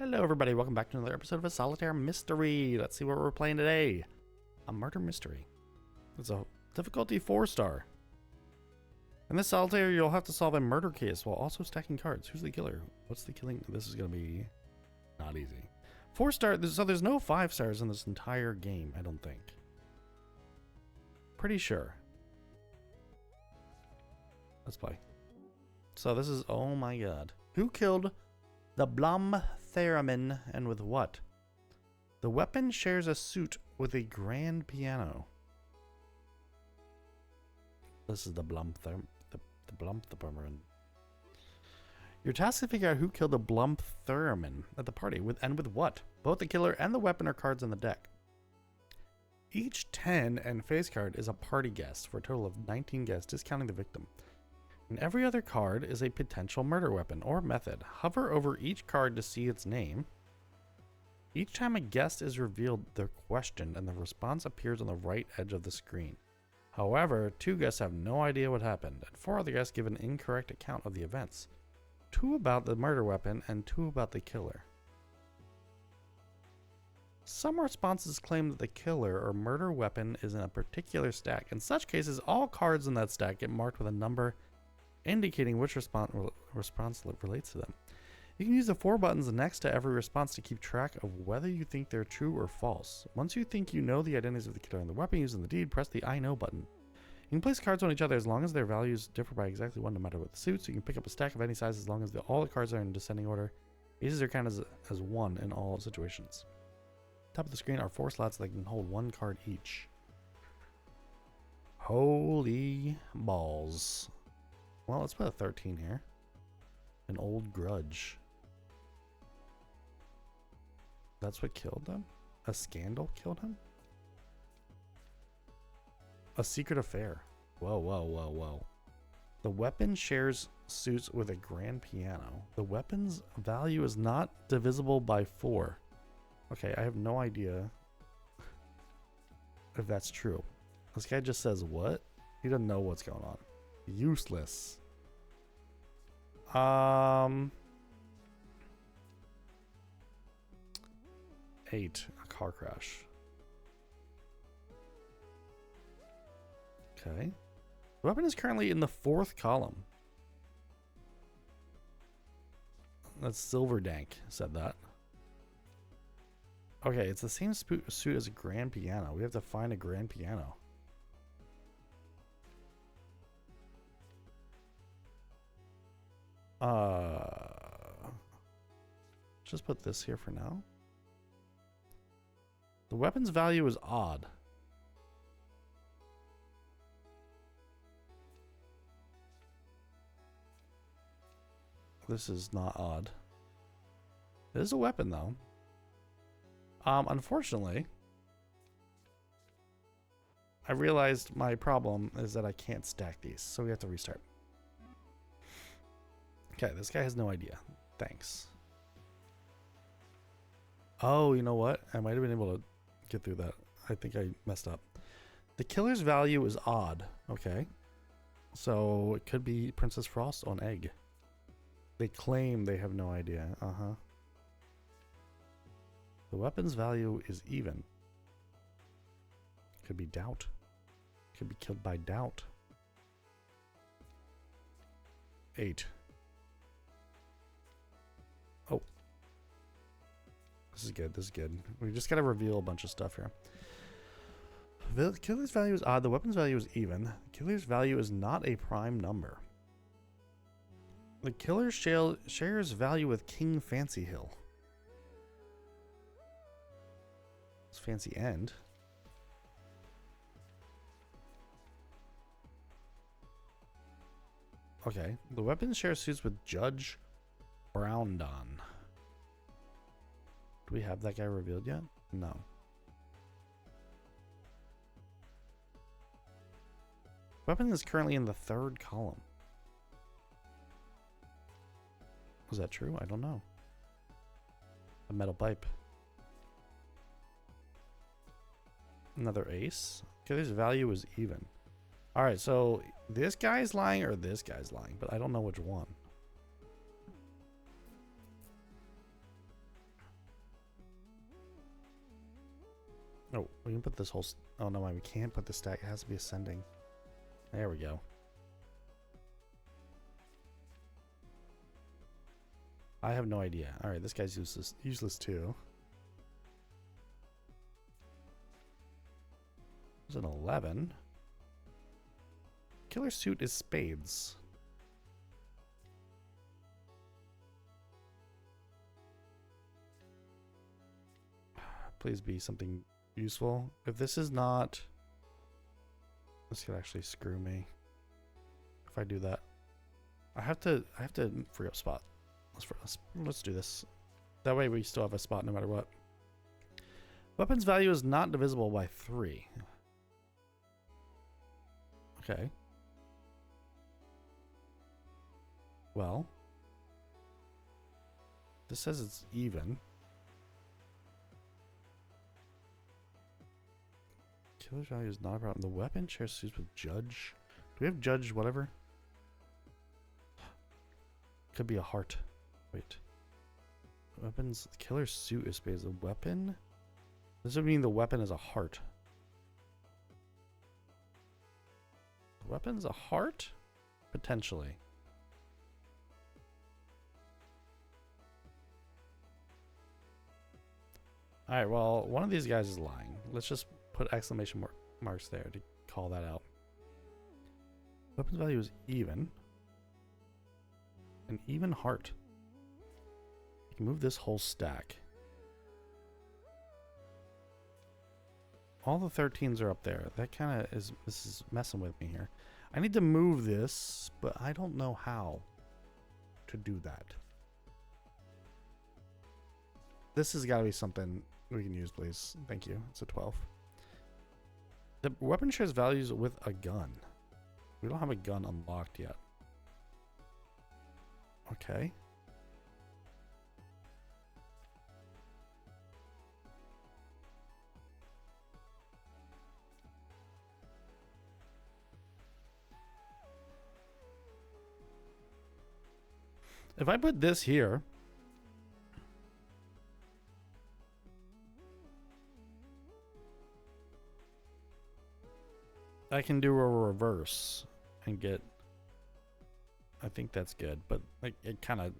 Hello everybody, welcome back to another episode of a Solitaire Mystery. Let's see what we're playing today. A murder mystery. It's a difficulty 4-star. In this Solitaire, you'll have to solve a murder case while also stacking cards. Who's the killer? What's the killing? This is going to be not easy. 4-star, so there's no 5 stars in this entire game, I don't think. Pretty sure. Let's play. So this is, oh my god. Who killed the Blum-Theremin and with what? The weapon shares a suit with a grand piano. This is the Blum-Theremin. Your task is to figure out who killed the Blum-Theremin at the party with what? Both the killer and the weapon are cards in the deck. Each 10 and face card is a party guest for a total of 19 guests, discounting the victim. And every other card is a potential murder weapon or method. Hover over each card to see its name. Each time a guest is revealed, they're questioned and the response appears on the right edge of the screen. However, 2 guests have no idea what happened, and 4 other guests give an incorrect account of the events. 2 about the murder weapon and 2 about the killer. Some responses claim that the killer or murder weapon is in a particular stack. In such cases, all cards in that stack get marked with a number indicating which response relates to them. You can use the 4 buttons next to every response to keep track of whether you think they're true or false. Once you think you know the identities of the killer and the weapon used in the deed, press the I know button. You can place cards on each other as long as their values differ by exactly 1, no matter what the suit. So you can pick up a stack of any size as long as all the cards are in descending order. Aces are counted as 1 in all situations. Top of the screen are 4 slots that can hold 1 card each. Holy balls. Well, let's put a 13 here. An old grudge. That's what killed them? A scandal killed him? A secret affair. Whoa, whoa, whoa, whoa. The weapon shares suits with a grand piano. The weapon's value is not divisible by 4. Okay, I have no idea if that's true. This guy just says what? He doesn't know what's going on. Useless. 8. A car crash. Okay. The weapon is currently in the 4th column. That's Silverdank said that. Okay, it's the same suit as a grand piano. We have to find a grand piano. Just put this here for now. The weapon's value is odd. This is not odd. It is a weapon though. Unfortunately, I realized my problem is that I can't stack these, so we have to restart. Okay, this guy has no idea. Thanks. Oh, you know what? I might have been able to get through that. I think I messed up. The killer's value is odd. Okay. So it could be Princess Frost on egg. They claim they have no idea. Uh-huh. The weapon's value is even. Could be doubt. Could be killed by doubt. 8. Oh. This is good. This is good. We just got to reveal a bunch of stuff here. The killer's value is odd. The weapon's value is even. The killer's value is not a prime number. The killer shares value with King Fancy Hill. It's Fancy End. Okay. The weapon shares suits with Judge Brown-Don. Do we have that guy revealed yet? No. Weapon is currently in the 3rd column. Was that true? I don't know. A metal pipe. Another ace. Okay, this value is even. Alright, so this guy's lying or this guy's lying, but I don't know which one. Oh, we can put this whole... Oh, no, we can't put the stack. It has to be ascending. There we go. I have no idea. All right, this guy's useless too. There's an 11. Killer suit is spades. Please be something useful. If this is not... This could actually screw me. If I do that. I have to free up spot. Let's do this. That way we still have a spot no matter what. Weapons value is not divisible by 3. Okay. Well. This says it's even. Killer's value is not a problem. The weapon shares suits with judge. Do we have judge whatever? Could be a heart. Wait. Weapons. Killer's suit is spades. A weapon? This would mean the weapon is a heart. The weapon's a heart? Potentially. Alright, well, one of these guys is lying. Let's just put exclamation marks there to call that out. Weapons value is even. An even heart. You can move this whole stack. All the 13s are up there. That kind of is... This is messing with me here. I need to move this, but I don't know how to do that. This has got to be something we can use, please. Thank you. It's a 12. The weapon shares values with a gun. We don't have a gun unlocked yet. Okay. If I put this here, I can do a reverse and get... I think that's good, but like it kind of...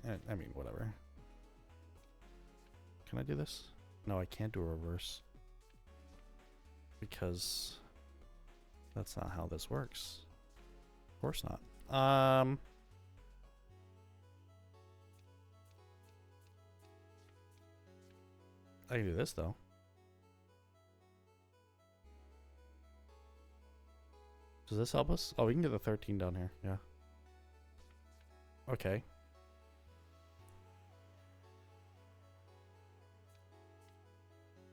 I mean, whatever. Can I do this? No, I can't do a reverse. Because that's not how this works. Of course not. I can do this, though. Does this help us? Oh, we can get the 13 down here. Yeah. Okay.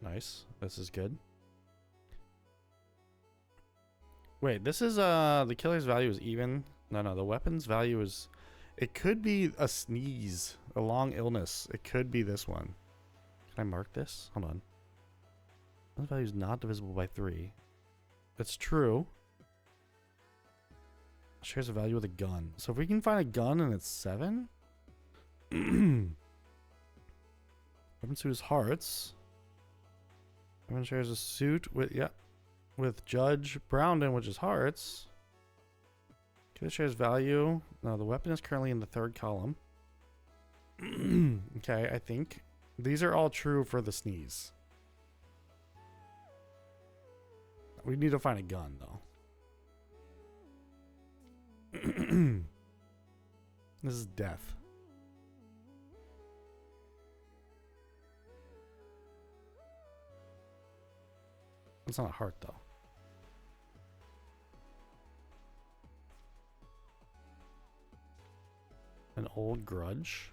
Nice. This is good. Wait, this is, the killer's value is even. No, the weapon's value is... It could be a sneeze. A long illness. It could be this one. Can I mark this? Hold on. Weapons value is not divisible by 3. That's true. Shares a value with a gun. So if we can find a gun and it's 7. Weapon suit is hearts. Weapon shares a suit with, yeah, with Judge Browndon, which is hearts. Killer shares value. No, the weapon is currently in the 3rd column. Okay, I think these are all true for the sneeze. We need to find a gun, though. This is death. It's not a heart, though. An old grudge.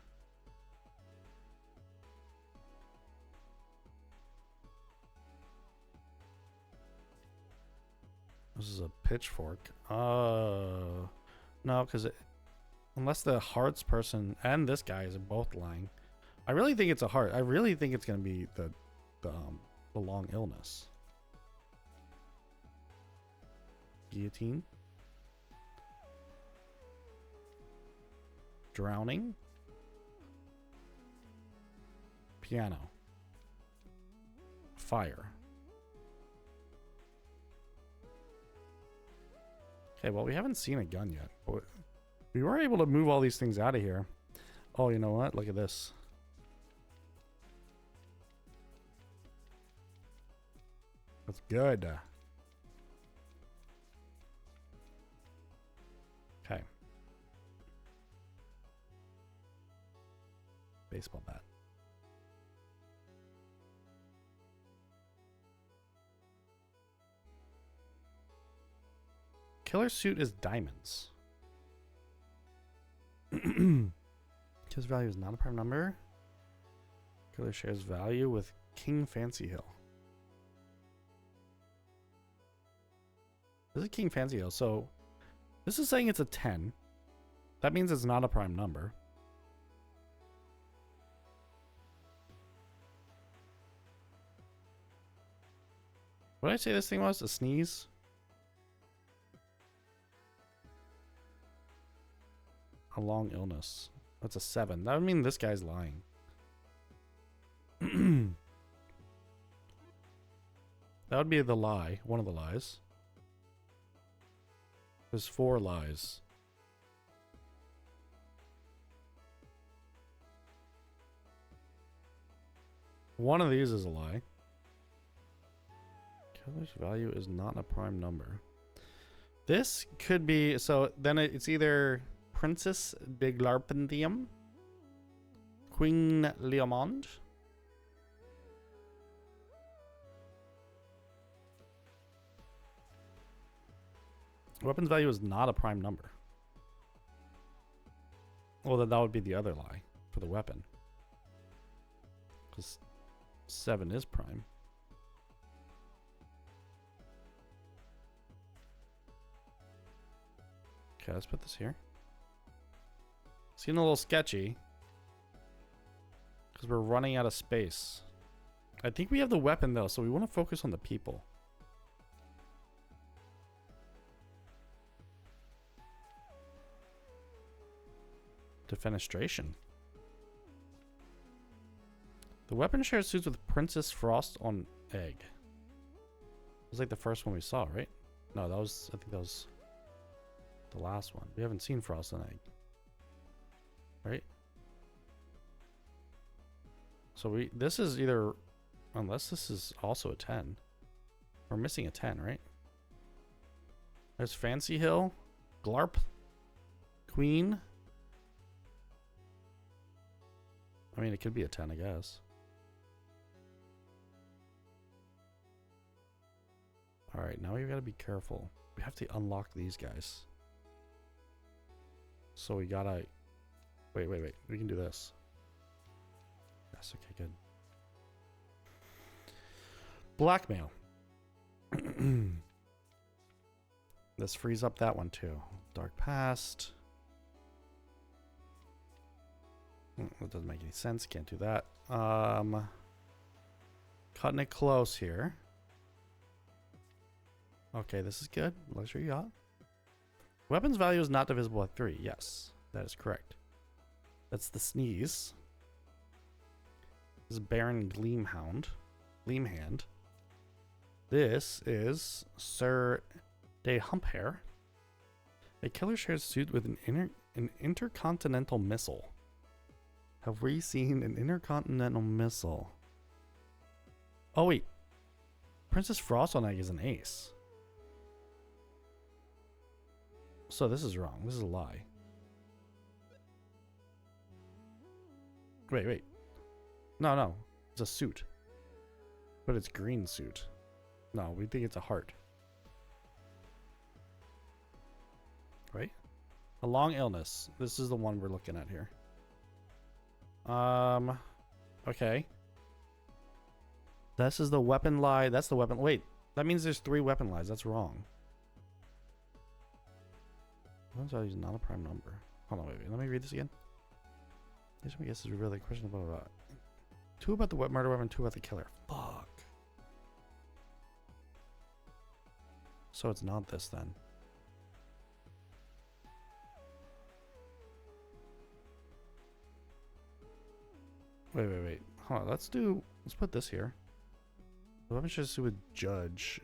This is a pitchfork. No, because unless the hearts person and this guy is both lying, I really think it's a heart. I really think it's gonna be the long illness. Guillotine. Drowning. Piano. Fire. Okay, well, we haven't seen a gun yet. But we were able to move all these things out of here. Oh, you know what? Look at this. That's good. Okay. Baseball bat. Killer suit is diamonds. Killer's value is not a prime number. Killer shares value with King Fancy Hill. This is King Fancy Hill, so this is saying it's a 10. That means it's not a prime number. What did I say this thing was? A sneeze? A long illness. That's a 7. That would mean this guy's lying. That would be the lie. One of the lies. There's 4 lies. One of these is a lie. Killer's value is not a prime number. This could be... So then it's either Princess de Glarpentium, Queen Leomond, weapons value is not a prime number. Well, then that would be the other lie for the weapon. Because 7 is prime. Okay, let's put this here. Seems a little sketchy. Because we're running out of space. I think we have the weapon though, so we want to focus on the people. Defenestration. The weapon shares suits with Princess Frost on Egg. It was like the first one we saw, right? No, that was... I think that was the last one. We haven't seen Frost on Egg. Right? So this is either... Unless this is also a 10. We're missing a 10, right? There's Fancy Hill. Glarp. Queen. I mean, it could be a 10, I guess. Alright, now we've got to be careful. We have to unlock these guys. So we gotta... Wait. We can do this. Yes, okay, good. Blackmail. This frees up that one too. Dark Past. That doesn't make any sense. Can't do that. Cutting it close here. Okay, this is good. Luxury yacht. Weapons value is not divisible by 3. Yes, that is correct. That's the sneeze. This is Baron Gleamhound. Gleamhand. This is Sir de Humphair. A killer shares suit with an intercontinental missile. Have we seen an intercontinental missile? Oh wait. Princess Frost on Egg is an ace. So this is wrong. This is a lie. Wait. No. It's a suit. But it's green suit. No, we think it's a heart. Right? A long illness. This is the one we're looking at here. Okay. This is the weapon lie. That's the weapon. Wait, that means there's 3 weapon lies. That's wrong. Weapons value is not a prime number. Hold on, wait. Let me read this again. This one, I guess, is really questionable about. 2 about the murder weapon, 2 about the killer. Fuck. So it's not this then. Wait. Hold on, let's put this here. The weapon shares suit with Judge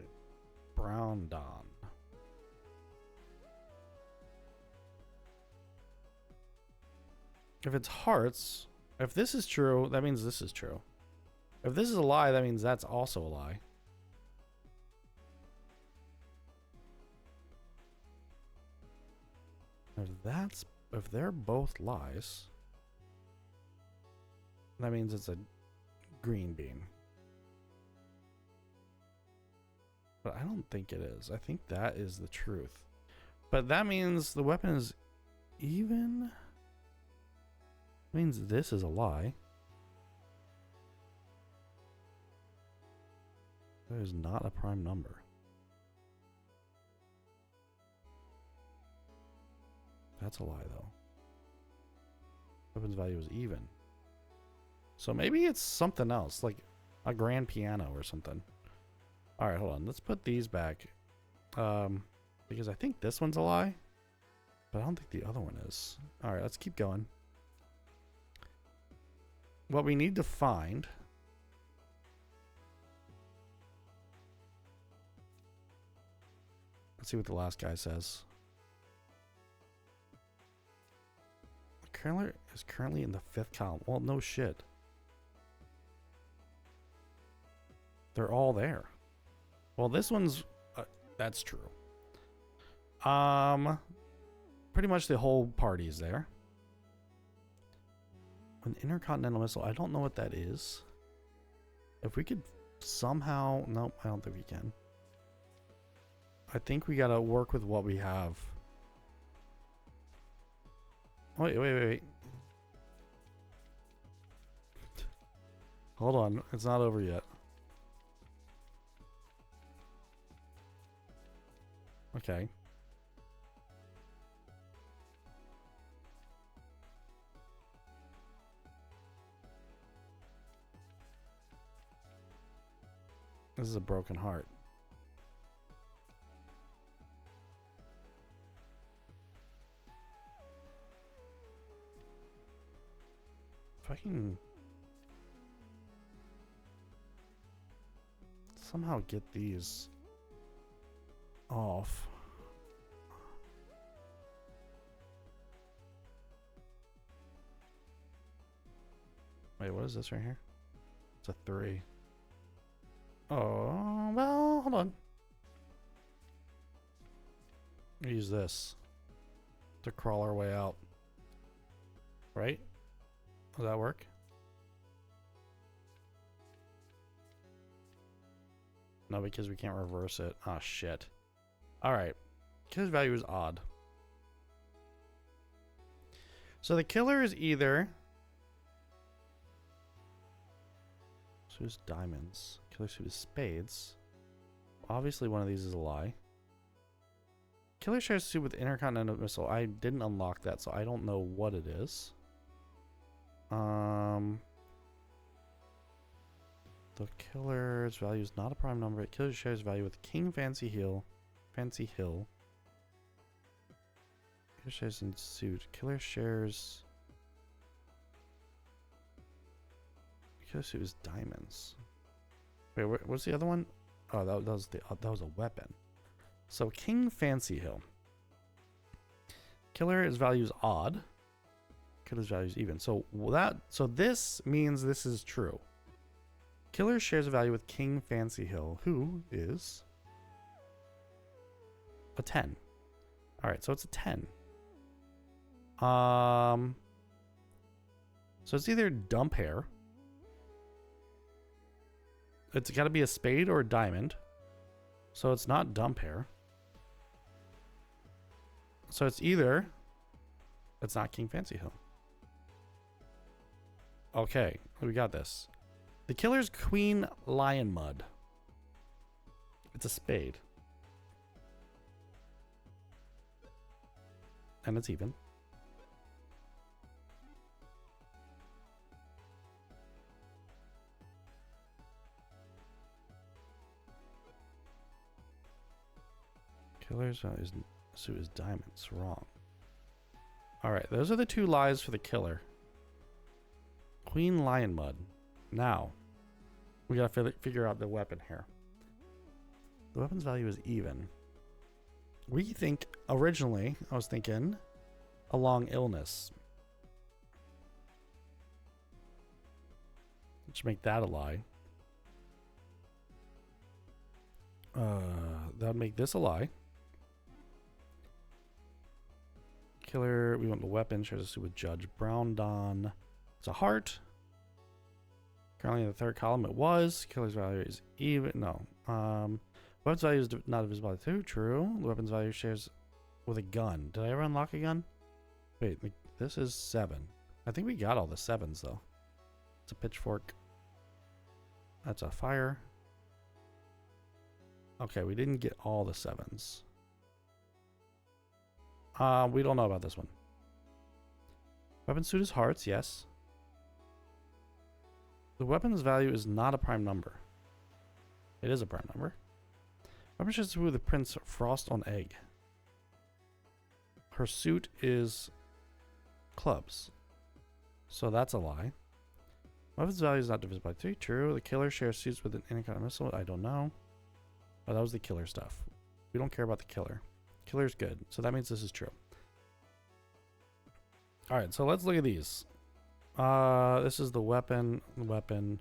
Brown Don. If it's hearts, if this is true, that means this is true. If this is a lie, that means that's also a lie. If they're both lies, that means it's a green bean. But I don't think it is. I think that is the truth. But that means the weapon is even. That means this is a lie. That is not a prime number. That's a lie, though. Weapon's value is even. So maybe it's something else, like a grand piano or something. All right, hold on. Let's put these back. Because I think this one's a lie, but I don't think the other one is. All right, let's keep going. What we need to find. Let's see what the last guy says. The killer is currently in the 5th column. Well, no shit. They're all there. Well, this one's that's true. Pretty much the whole party is there. An intercontinental missile. I don't know what that is. If we could somehow, nope, I don't think we can. I think we gotta work with what we have. Wait. Hold on, it's not over yet. Okay. This is a broken heart. If I can somehow get these off. Wait, what is this right here? It's a 3. Oh, well, hold on. Use this to crawl our way out. Right? Does that work? No, because we can't reverse it. Ah, shit. Alright. Killer's value is odd. So the killer is either... Suit is diamonds. Killer suit is spades. Obviously one of these is a lie. Killer shares a suit with intercontinental missile. I didn't unlock that, so I don't know what it is. The killer's value is not a prime number. Killer shares value with King Fancy Hill. Killer shares in suit. Killer shares. Killer suit is diamonds. Wait, what's the other one? Oh, that was a weapon. So King Fancy Hill. Killer's value is odd. Killer's value is even. So this means this is true. Killer shares a value with King Fancy Hill, who is a 10. All right, so it's a 10. So it's either dump hair. It's got to be a spade or a diamond. So it's not dump hair. So it's either... It's not King Fancy Hill. Okay, we got this. The killer's Queen Lion Mud. It's a spade. And it's even. Killer's suit is diamonds. Wrong. Alright, those are the two lies for the killer. Queen Lion Mud. Now, we gotta figure out the weapon here. The weapon's value is even. We think, originally, I was thinking a long illness. Let's make that a lie. That would make this a lie. Killer, we want the weapon. Shares a suit with Judge Brown Don. It's a heart. Currently in the third column, it was. Killer's value is even. No. Weapon's value is not divisible by 2. True. The weapon's value shares with a gun. Did I ever unlock a gun? Wait, this is 7. I think we got all the 7s though. It's a pitchfork. That's a fire. Okay, we didn't get all the 7s. We don't know about this one. Weapon suit is hearts, yes. The weapon's value is not a prime number. It is a prime number. Weapon shares with the Prince Frost on Egg. Her suit is clubs. So that's a lie. Weapon's value is not divisible by 3. True. The killer shares suits with an intercontinental missile. I don't know. Oh, that was the killer stuff. We don't care about the killer. Killer's good. So that means this is true. Alright, so let's look at these. This is the weapon, the weapon.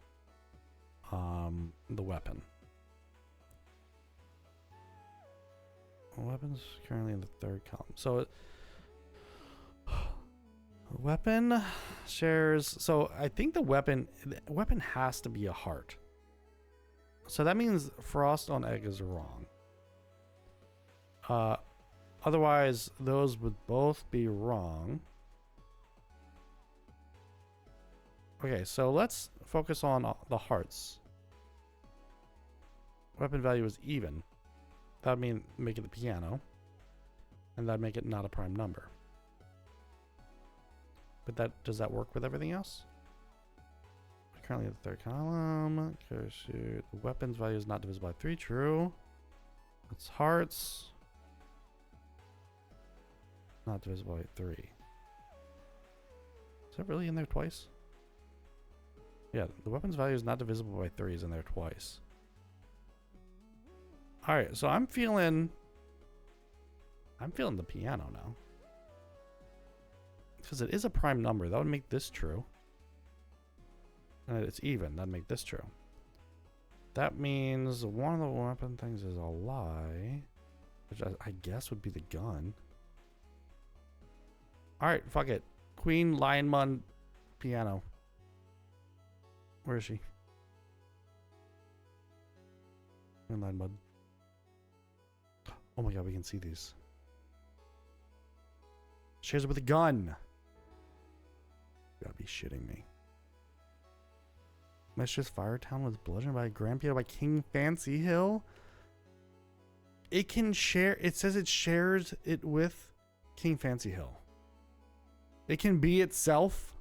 Weapons currently in the third column. So weapon shares. So I think the weapon has to be a heart. So that means Frost on Egg is wrong. Otherwise, those would both be wrong. Okay, so let's focus on the hearts. Weapon value is even. That would mean make it the piano. And that'd make it not a prime number. But does that work with everything else? Currently in the third column. Okay, shoot. The weapons value is not divisible by 3. True. It's hearts. Not divisible by 3. Is that really in there twice? Yeah, the weapons value is not divisible by 3 is in there twice. Alright, so I'm feeling the piano now. Because it is a prime number. That would make this true. And it's even. That'd make this true. That means one of the weapon things is a lie. Which I guess would be the gun. Alright, fuck it. Queen, Lion Mun, piano. Where is she? Queen, Lion Mun. Oh my god, we can see these. Shares it with a gun. You gotta be shitting me. Mistress Firetown was bludgeoned by a grand piano by King Fancy Hill. It can share. It says it shares it with King Fancy Hill. It can be itself.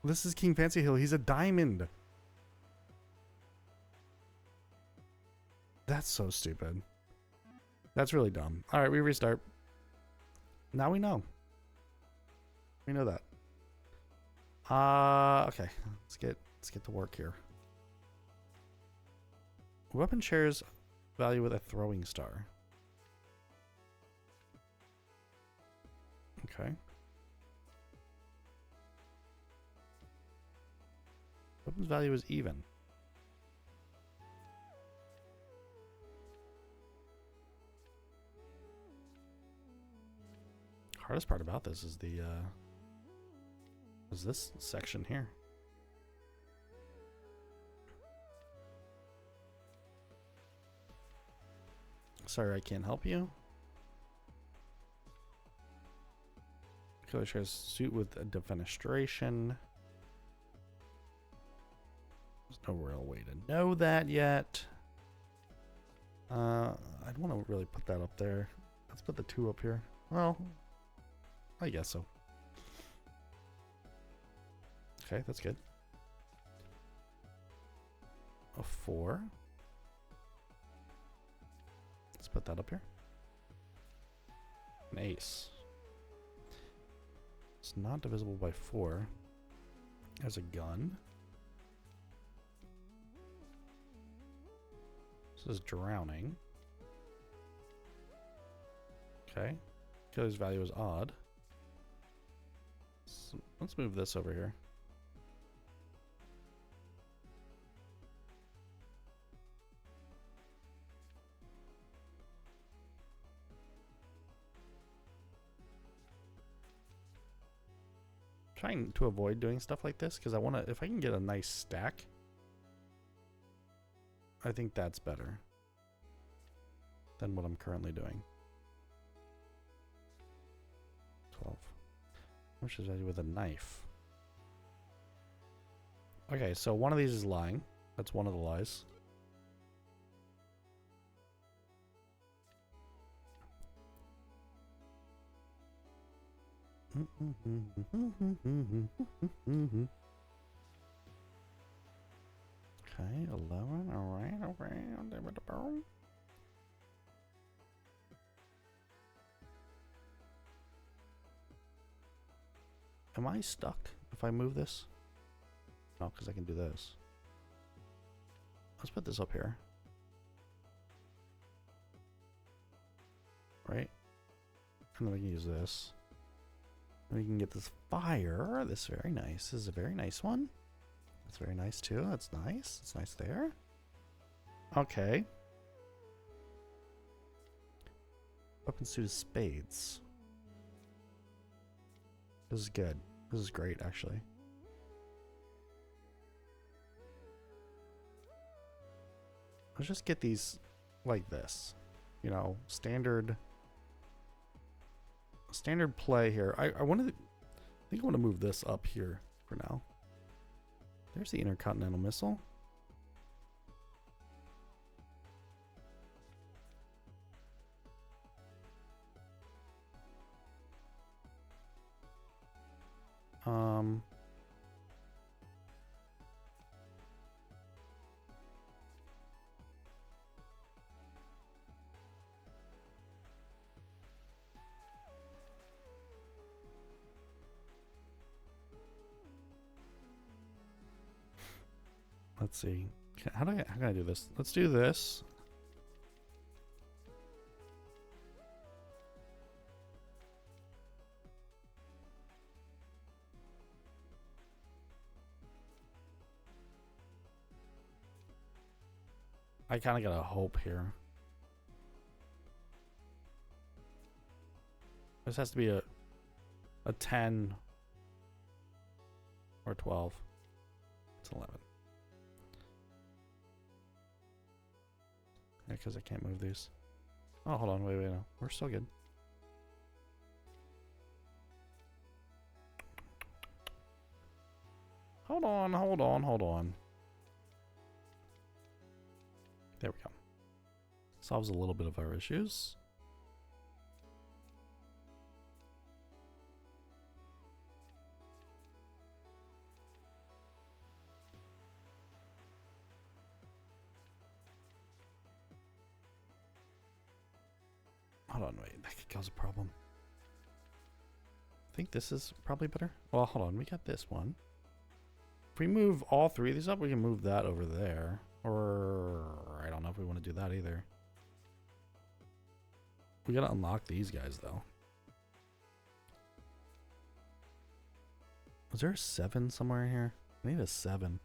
This is King Fancy Hill. He's a diamond. That's so stupid. That's really dumb. All right, we restart. Now we know. We know that. Okay. Let's get to work here. Weapon shares value with a throwing star. Okay. Weapon's value is even. Hardest part about this is this section here. Sorry, I can't help you. Killer shares suit with a defenestration. There's no real way to know that yet. I'd want to really put that up there. Let's put the 2 up here. Well, I guess so. Okay, that's good. A 4. Let's put that up here. An ace. It's not divisible by 4. There's a gun. This is drowning. Okay. Killer's value is odd. Let's move this over here. Trying to avoid doing stuff like this because I want to, if I can get a nice stack, I think that's better than what I'm currently doing. 12. What should I do with a knife? Okay, so one of these is lying. That's one of the lies. Okay, 11. All right, okay. Am I stuck if I move this? No, because I can do this. Let's put this up here. Right? And then we can use this. And we can get this fire. This is very nice. This is a very nice one. That's very nice too. That's nice. It's nice there. Okay. Weapon suit of spades. This is good. This is great, actually. Let's just get these like this. You know, standard play here. I want to, I think I want to move this up here for now. There's the intercontinental missile. Let's see. How can I do this? Let's do this. I kind of got a hope here. This has to be a 10 or 12. It's 11. Yeah, because I can't move these. Oh, hold on. Wait, no. We're still good. Hold on. There we go. Solves a little bit of our issues. Hold on, wait. That could cause a problem. I think this is probably better. Well, hold on. We got this one. If we move all three of these up, we can move that over there. Or I don't know if we want to do that either. We gotta unlock these guys though. Was there a 7 somewhere in here? I need a 7.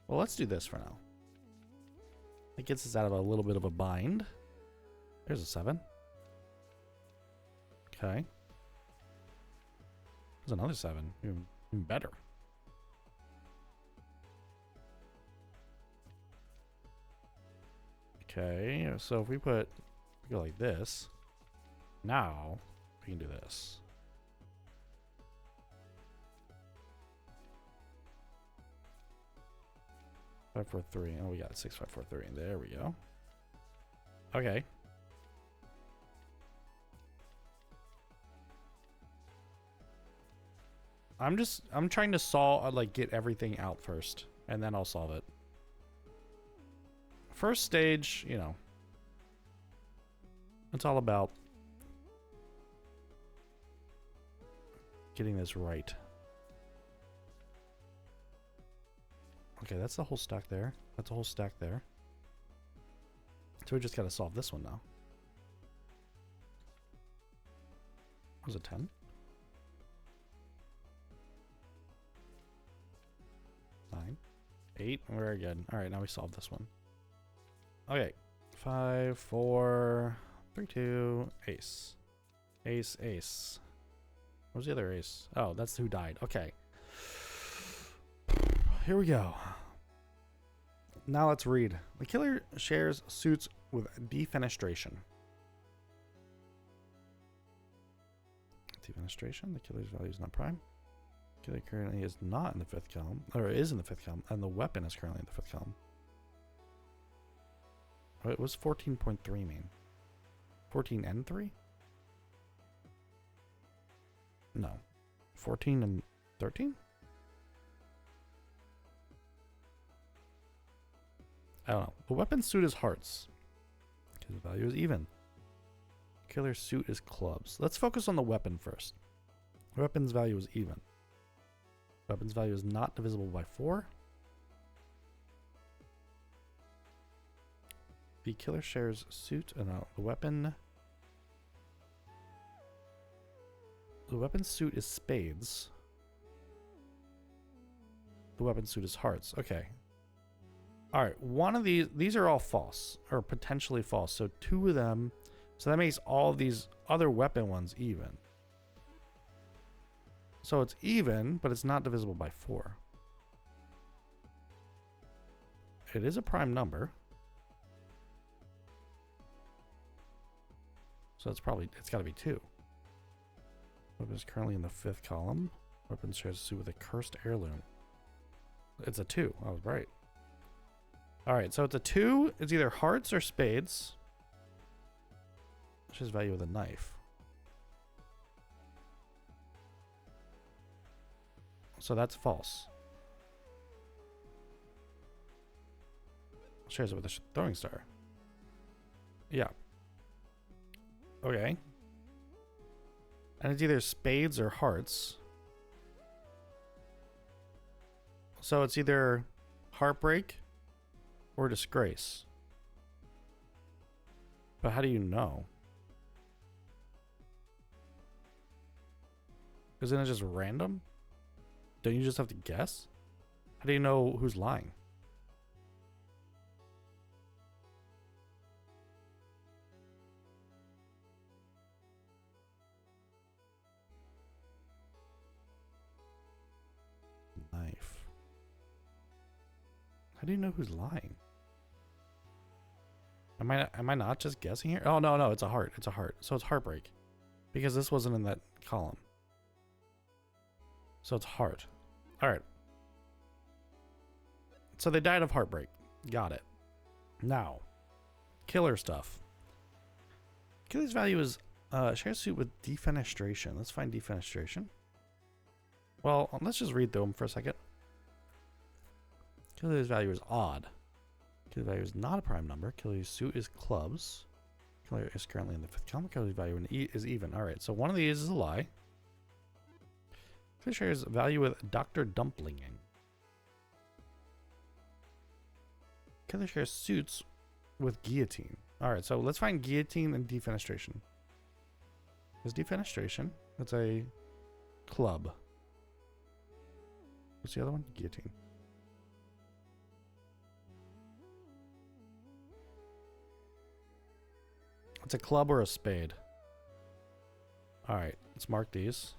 Well, let's do this for now. It gets us out of a little bit of a bind. There's a 7. Okay. There's another 7. Even better. Okay, so if we go like this, now we can do this. Five, 4, 3. Oh, we got 6, 5, 4, 3. There we go. Okay. I'm trying to solve, like, get everything out first, and then I'll solve it. First stage, you know, it's all about getting this right. Okay, that's the whole stack there. That's a whole stack there. So we just gotta solve this one now. Was it 10? 9. 8. Very good. Alright, now we solve this one. Okay. 5, 4, 3, 2, ace. Ace, ace. What was the other ace? Oh, that's who died. Okay. Here we go. Now let's read. The killer shares suits with defenestration. Defenestration. The killer's value is not prime. Killer currently is not in the 5th column, or is in the 5th column, and the weapon is currently in the 5th column. What was 14.3 mean? 14 and 3? No. 14 and 13? I don't know. The weapon suit is hearts. Because the value is even. Killer's suit is clubs. Let's focus on the weapon first. The weapon's value is even. Weapon's value is not divisible by 4. The killer shares suit. No, the weapon. The weapon's suit is spades. The weapon's suit is hearts. Okay. Alright, one of these are all false, or potentially false. So 2 of them, so that makes all of these other weapon ones even. So it's even, but it's not divisible by 4. It is a prime number. So it's got to be 2. Weapon is currently in the 5th column. Weapon shares a suit with a cursed heirloom. It's a 2. I was right. Alright, so it's a 2. It's either hearts or spades. Which is value with a knife. So that's false. Shares it with a throwing star. Yeah. Okay. And it's either spades or hearts. So it's either heartbreak or disgrace. But how do you know? Isn't it just random? Don't you just have to guess? How do you know who's lying? Knife. How do you know who's lying? Am I not just guessing here? Oh no, it's a heart. It's a heart. So it's heartbreak. Because this wasn't in that column. So it's heart. Alright. So they died of heartbreak. Got it. Now, killer stuff. Killer's value is share suit with defenestration. Let's find defenestration. Well, let's just read through them for a second. Killer's value is odd. Killer's value is not a prime number. Killer's suit is clubs. Killer is currently in the 5th column. Killer's value is even. Alright, so one of these is a lie. Killer shares value with Dr. Dumplinging. Killer shares suits with guillotine. Alright, so let's find guillotine and defenestration. Is defenestration? That's a club. What's the other one? Guillotine. It's a club or a spade. Alright, let's mark these.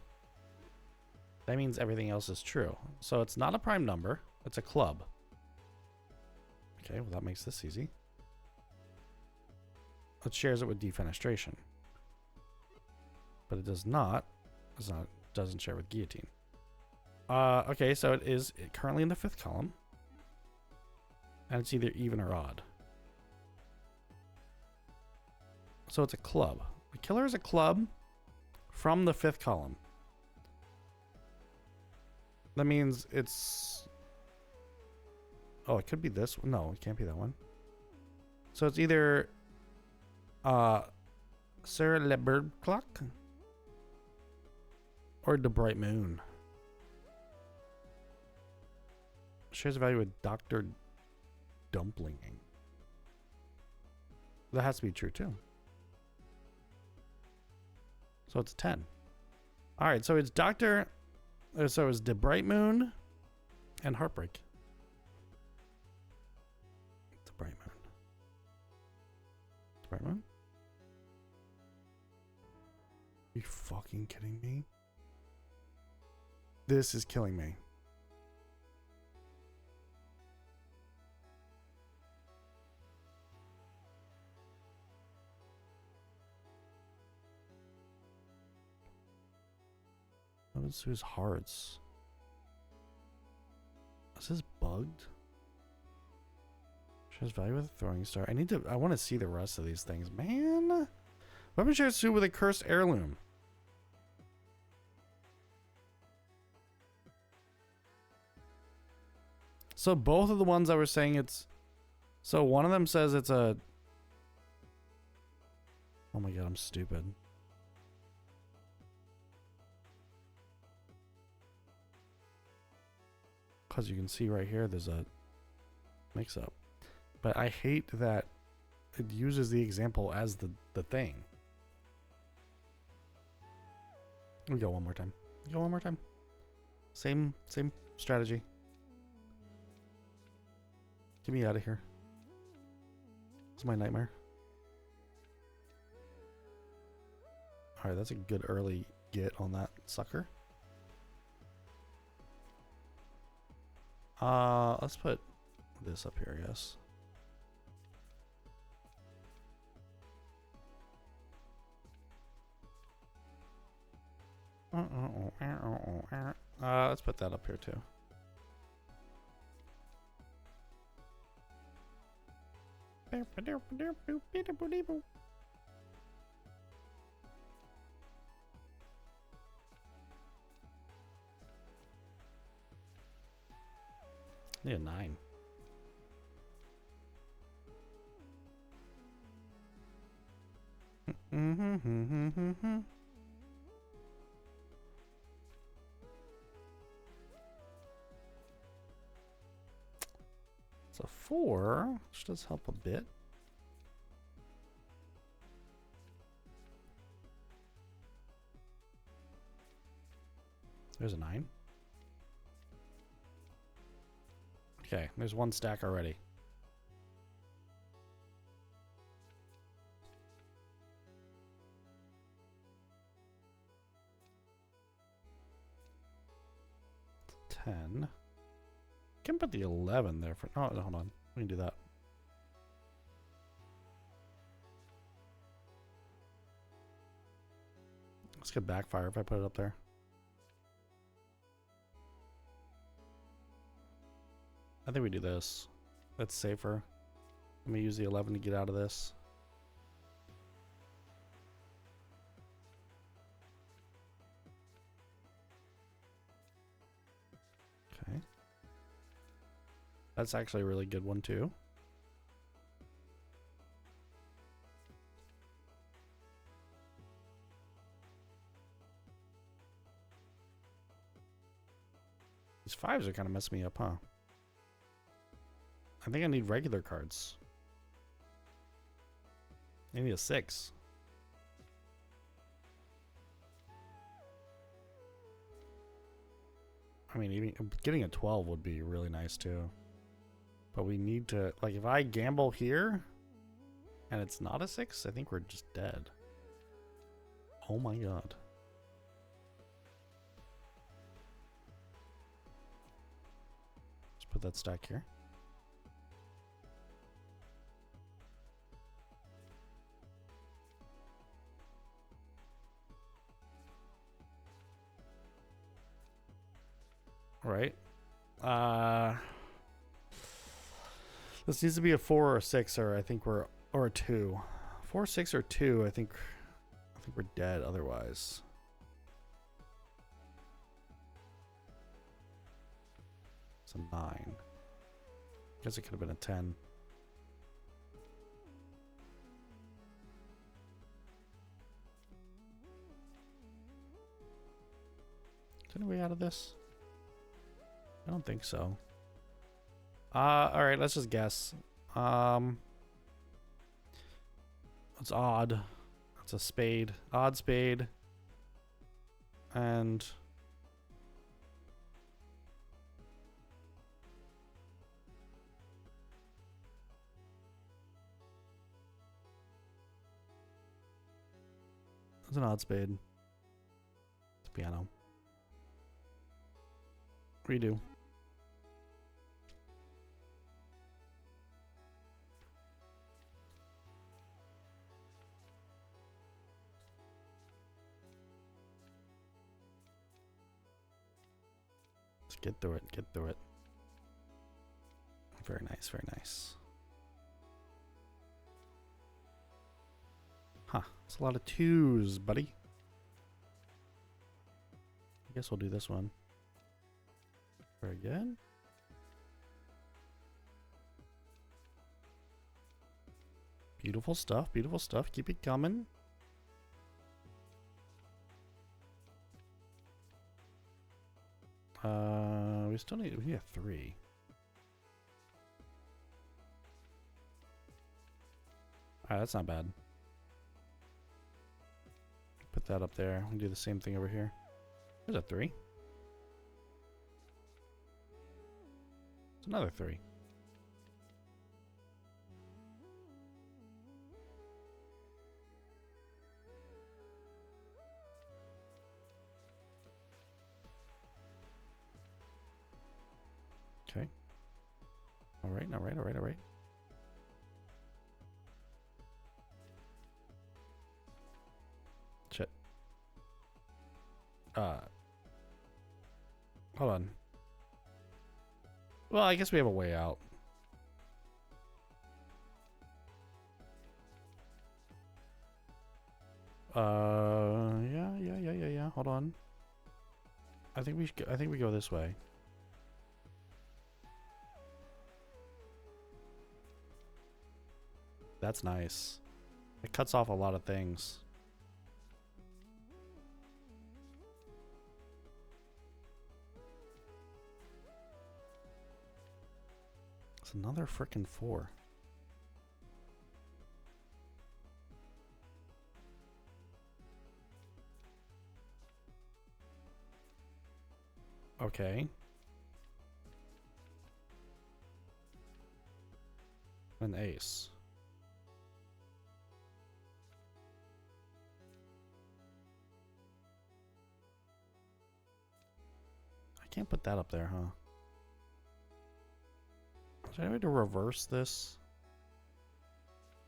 That means everything else is true. So it's not a prime number. It's a club. Okay, well that makes this easy. It shares it with defenestration. But it does not. Doesn't share with guillotine. Okay, so it is currently in the 5th column. And it's either even or odd. So it's a club. The killer is a club from the 5th column. That means it's... Oh, it could be this one. No, it can't be that one. So it's either... Sir Le Bird Clock or the Bright Moon. Shares a value with Dr. Dumplinging. That has to be true too. So it's 10. All right, so it's so it's the Bright Moon and Heartbreak. The Bright Moon. The Bright Moon? Are you fucking kidding me? This is killing me. What's his hearts? Is this bugged? Shares value with a throwing star. I want to see the rest of these things, man. Weapon shares suit with a cursed heirloom. So both of the ones I was saying it's... So one of them says it's a... Oh my god, I'm stupid. Because you can see right here there's a mix-up. But I hate that it uses the example as the thing. We go one more time. Go one more time. Same strategy. Get me out of here. It's my nightmare. Alright, that's a good early get on that sucker. Let's put this up here, I guess. Let's put that up here too. Yeah, 9. So 4, which does help a bit. There's a 9. Okay, there's one stack already. Can put the 11 there for... Oh, hold on. We can do that. This could backfire if I put it up there. I think we do this. That's safer. Let me use the 11 to get out of this. Okay. That's actually a really good one too. These 5s are kind of messing me up, huh? I think I need regular cards. I need a 6. I mean, even getting a 12 would be really nice too. But we need to, like, if I gamble here and it's not a 6, I think we're just dead. Oh my god. Let's put that stack here. Right. This needs to be a 4 or a 6, or I think we're, or a 2. 4, 6, or 2. I think we're dead otherwise. It's a 9. Guess it could have been a 10. Is there any way out of this? I don't think so. All right, let's just guess. It's odd. It's a spade. Odd spade. And it's an odd spade. It's a piano. Redo. Let's get through it. Get through it. Very nice. Very nice. Huh. It's a lot of twos, buddy. I guess we'll do this one. Very good. Beautiful stuff. Beautiful stuff. Keep it coming. We need a 3. Alright, that's not bad. Put that up there. We'll do the same thing over here. There's a 3. It's another 3. Okay. Alright, alright, alright, alright. Shit. Hold on. Well, I guess we have a way out. Yeah. Hold on. I think we go this way. That's nice. It cuts off a lot of things. It's another frickin' 4. Okay. An ace. I can't put that up there, huh? Is there any way to reverse this?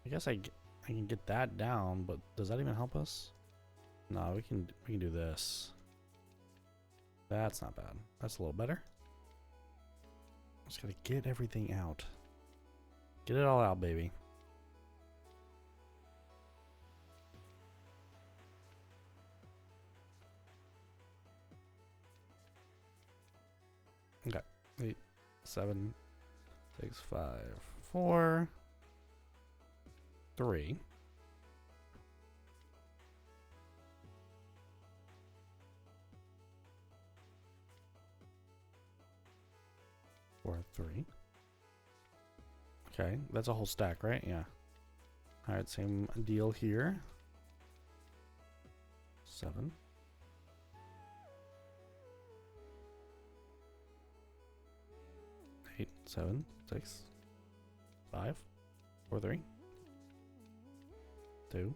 I guess I can get that down, but does that even help us? No, we can do this. That's not bad. That's a little better. Just gotta get everything out. Get it all out, baby. Okay. 8, 7, 6, 5, 4, 3. Or 3. Okay, that's a whole stack, right? Yeah. Alright, same deal here. 7. 8, 7, 6, 5, 4, 3. 2.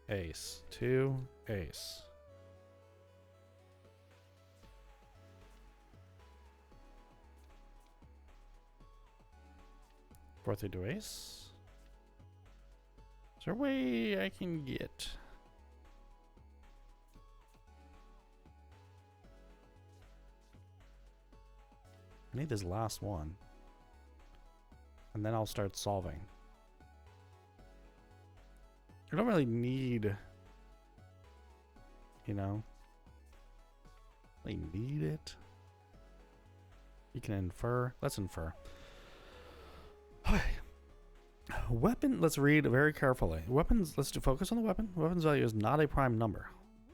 Ace. 2. Ace. 4, 3, 2, ace. Is there a way I can get? I need this last one. And then I'll start solving. I don't really need, you know, I need it. You can infer. Let's infer. Weapon, let's read very carefully. Weapons, let's focus on the weapon. Weapon's value is not a prime number.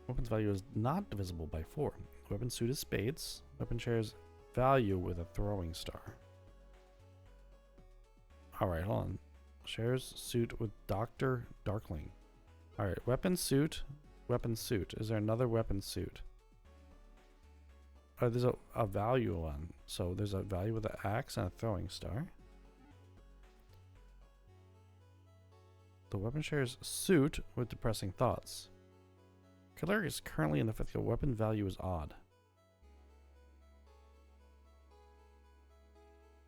Weapon's value is not divisible by 4. Weapon suit is spades. Weapon shares value with a throwing star. Alright, hold on. Shares suit with Dr. Darkling. Alright, weapon suit. Weapon suit. Is there another weapon suit? Oh, there's a value one. So there's a value with an axe and a throwing star. The weapon shares suit with depressing thoughts. Killer is currently in the 5th kill. Weapon value is odd.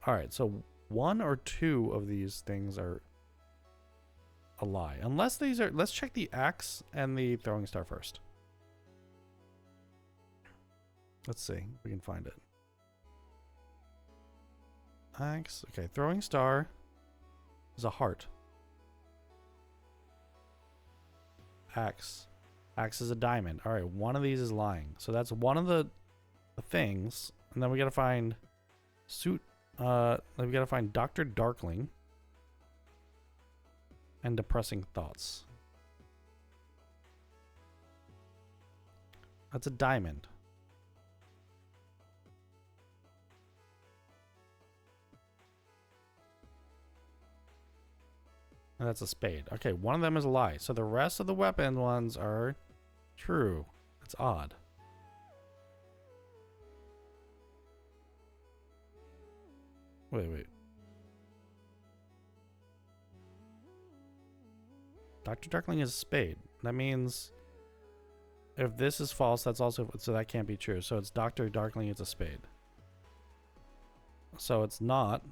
Alright, so 1 or 2 of these things are a lie. Unless these are... Let's check the axe and the throwing star first. Let's see if we can find it. Axe. Okay, throwing star is a heart. Axe. Axe is a diamond. Alright, one of these is lying. So that's one of the things. And then we gotta find suit. We gotta find Dr. Darkling and depressing thoughts. That's a diamond. And that's a spade. Okay, one of them is a lie. So the rest of the weapon ones are true. That's odd. Wait. Dr. Darkling is a spade. That means if this is false, that's also... So that can't be true. So it's Dr. Darkling is a spade. So it's not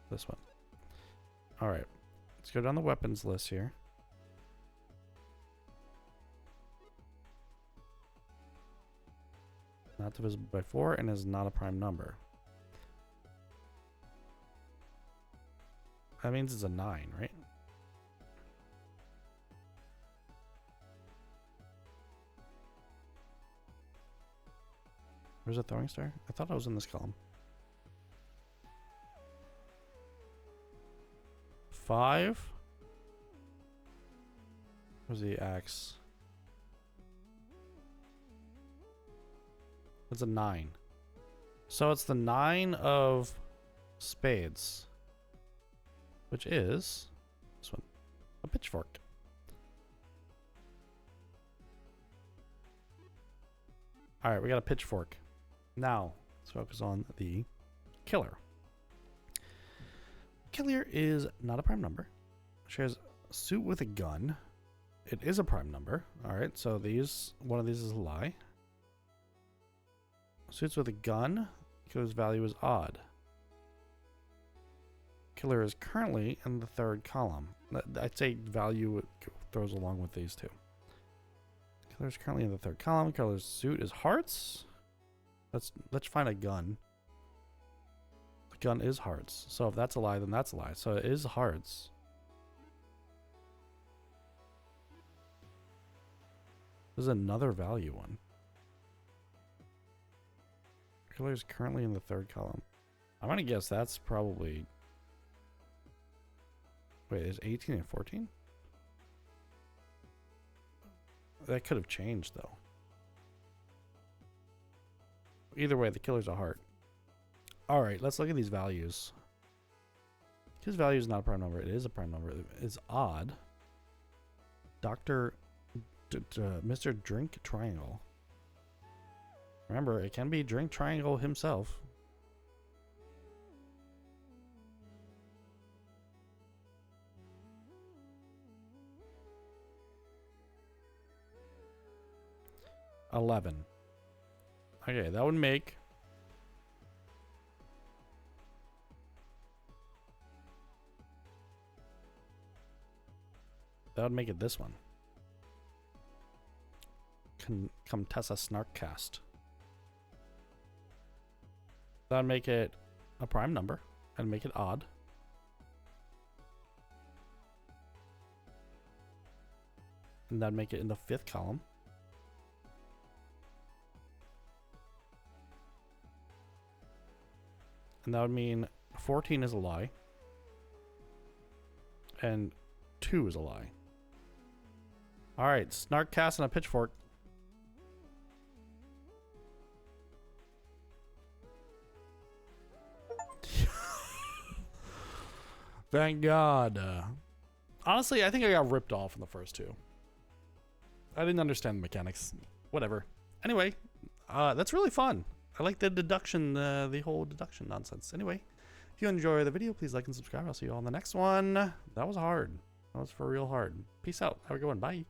this one. Alright. Let's go down the weapons list here. Not divisible by 4 and is not a prime number. That means it's a 9, right? Where's the throwing star? I thought I was in this column. 5. Where's the axe? It's a 9. So it's the 9 of spades. Which is this one. A pitchfork. Alright, we got a pitchfork. Now, let's focus on the killer. Killer is not a prime number. Shares suit with a gun. It is a prime number. Alright, so one of these is a lie. Suits with a gun. Killer's value is odd. Killer is currently in the 3rd column. I'd say value throws along with these two. Killer is currently in the 3rd column. Killer's suit is hearts. Let's find a gun. The gun is hearts. So if that's a lie, then that's a lie. So it is hearts. There's another value one. Killer is currently in the 3rd column. I'm gonna guess that's probably... Wait, is 18 and 14? That could have changed, though. Either way, the killer's a heart. Alright, let's look at these values. His value is not a prime number. It is a prime number. It's odd. Mr. Drink Triangle. Remember, it can be Drink Triangle himself. $11. Okay, that would make... That would make it this one. Comtessa Snarkcast. That would make it a prime number and make it odd. And that'd make it in the 5th column. And that would mean 14 is a lie. And 2 is a lie. Alright, Snarkcast and a pitchfork. Thank God. Honestly, I think I got ripped off in the first two. I didn't understand the mechanics. Whatever. Anyway, that's really fun. I like the deduction, the whole deduction nonsense. Anyway, if you enjoy the video, please like and subscribe. I'll see you all in the next one. That was hard. That was for real hard. Peace out. Have a good one. Bye.